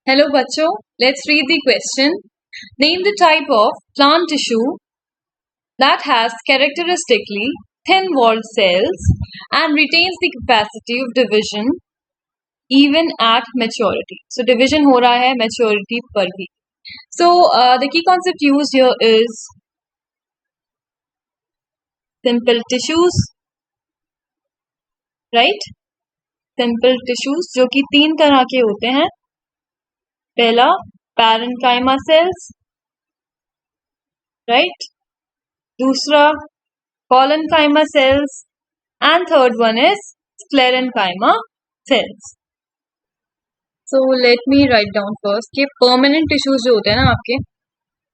Hello बच्चों, let's read the question. Name the type of plant tissue that has characteristically thin-walled cells and retains the capacity of division even at maturity. So division हो रहा है maturity पर भी. So the key concept used here is simple tissues, right? Simple tissues जो कि तीन तरह के होते हैं. पहला parenchyma cells, right? दूसरा collenchyma cells and third one is sclerenchyma cells. So let me write down first कि permanent tissues जो होते हैं ना आपके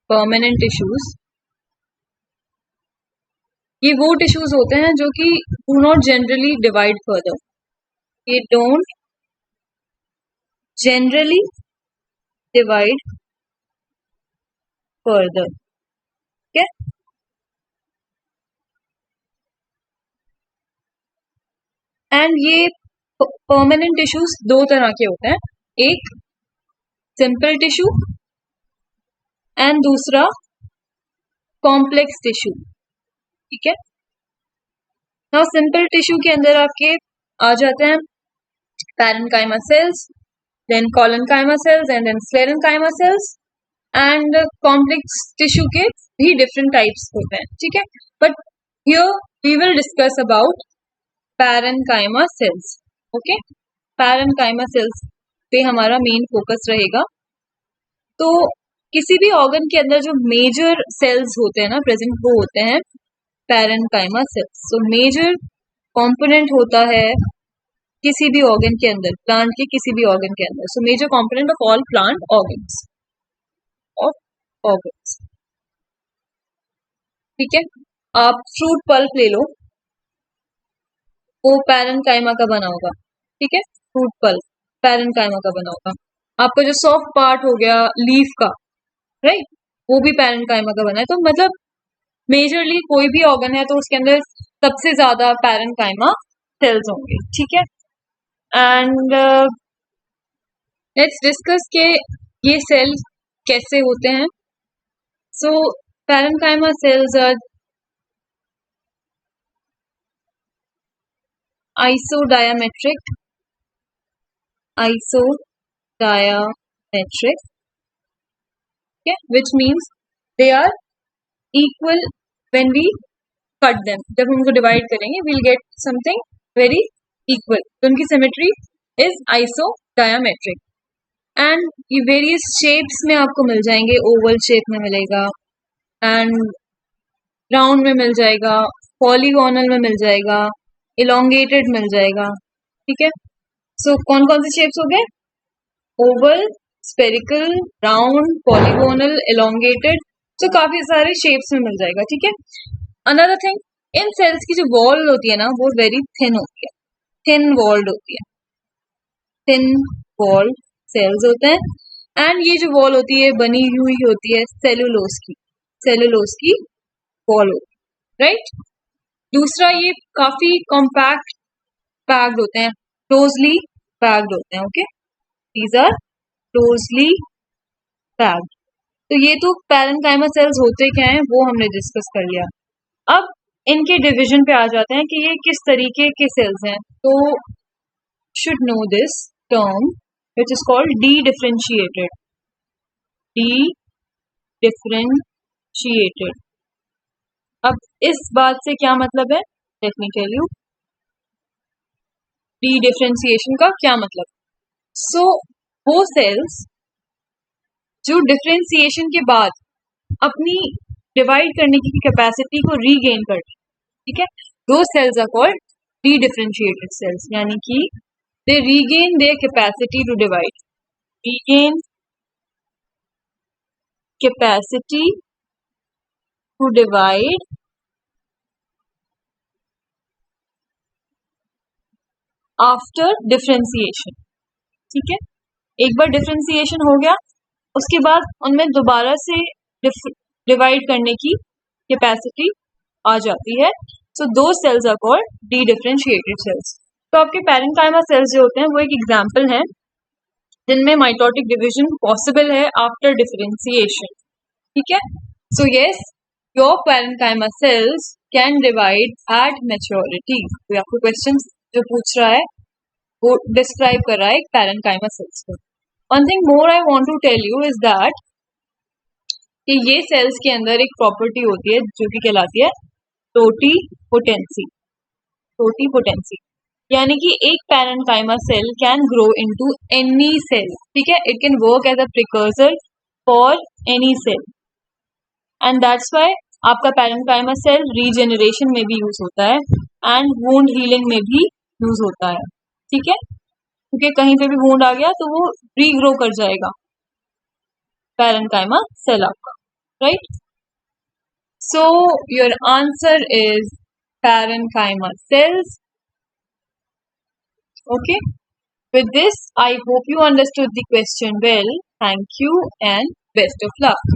permanent tissues, ये वो tissues होते हैं जो कि do not generally divide further. ये don't generally divide further. Okay? And ये permanent tissues दो तरह के होते हैं, एक simple tissue and दूसरा complex tissue. ठीक है. Now simple tissue के अंदर आपके आ जाते हैं parenchyma cells, then collenchyma cells and then sclerenchyma cells, and complex tissue के भी different types होते हैं. ठीक है. But here we will discuss about parenchyma cells. Okay, parenchyma cells पे हमारा मेन फोकस रहेगा. तो किसी भी ऑर्गन के अंदर जो मेजर सेल्स होते हैं ना प्रेजेंट, वो होते हैं parenchyma cells. So major component होता है किसी भी ऑर्गन के अंदर, प्लांट के किसी भी ऑर्गन के अंदर. So major component of all plant organs ठीक है. आप फ्रूट पल्प ले लो, वो पैरेनकाइमा का बना होगा. ठीक है, फ्रूट पल्प पैरेनकाइमा का बना होगा. आपका जो सॉफ्ट पार्ट हो गया लीफ का, राइट, वो भी पैरेनकाइमा का बना है. तो मतलब मेजरली कोई भी ऑर्गन है तो उसके अंदर सबसे ज्यादा पैरेनकाइमा सेल्स होंगे. ठीक है. एंड लेट्स डिस्कस के ये सेल कैसे होते हैं. So parenchyma cells are isodiametric, okay, which means they are equal when we cut them. जब हम उनको डिवाइड करेंगे we'll get something very equal. तो उनकी सिमेट्री is isodiametric. एंड ये वेरियस शेप्स में आपको मिल जाएंगे. ओवल शेप में मिलेगा, एंड राउंड में मिल जाएगा, पॉलीगोनल में मिल जाएगा, इलोंगेटेड मिल जाएगा. ठीक है. सो कौन कौन से शेप्स हो गए? Oval, spherical, round, polygonal, elongated. तो काफी सारे शेप्स में मिल जाएगा. ठीक है. अनदर थिंग, इन सेल्स की जो वॉल होती है ना वो वेरी थिन होती है, थिन वॉल्ड होती है. थिन वॉल्ड सेल्स होते हैं. एंड ये जो वॉल होती है बनी हुई होती है सेलुलोज की वॉल होती है. राइट. दूसरा, ये काफी कॉम्पैक्ट पैक्ड होते हैं, क्लोजली पैक्ड होते हैं. Okay, these are closely packed. तो ये तो पैरेनकाइमा सेल्स होते क्या हैं वो हमने डिस्कस कर लिया. अब इनके डिवीजन पे आ जाते हैं कि ये किस तरीके के सेल्स हैं. तो should know this term which is called de-differentiated. De-differentiated. अब इस बात से क्या मतलब है, let me tell you. Dedifferentiation का क्या मतलब? सो वो सेल्स जो डिफरेंशिएशन के बाद अपनी डिवाइड करने की कैपेसिटी को रीगेन करते हैं. ठीक है. Those cells are called dedifferentiated cells, यानी कि they regain their capacity to divide. Regain capacity to divide after differentiation. ठीक है. एक बार डिफरेंशिएशन हो गया, उसके बाद उनमें दोबारा से डिवाइड करने की कैपेसिटी आ जाती है. So those cells are called dedifferentiated cells. तो आपके पैरेनकाइमा सेल्स जो होते हैं वो एक एग्जाम्पल है जिनमें माइटोटिक डिवीजन पॉसिबल है आफ्टर डिफरेंशिएशन, ठीक है। So yes, your parenchyma cells can divide at maturity. तो आपको क्वेश्चन जो पूछ रहा है वो डिस्क्राइब कर रहा है पैरेन्काइमा सेल्स को। One thing more I want to tell you is that कि ये सेल्स के अंदर एक प्रॉपर्टी होती है जो कि कहलाती है टोटीपोटेंसी। टोटीपोटेंसी यानी कि एक parenchyma cell can grow into any cell, ठीक है। It can work as a precursor for any cell and that's why आपका पैरेन्काइमा सेल रीजेनरेशन में भी यूज होता है एंड वुंड हीलिंग में भी यूज होता है, ठीक है। क्योंकि कहीं पे भी वुंड आ गया तो वो रीग्रो कर जाएगा पैरेन्काइमा सेल आपका, right. So your answer is parenchyma cells. Okay. With this, I hope you understood the question well. Thank you and best of luck.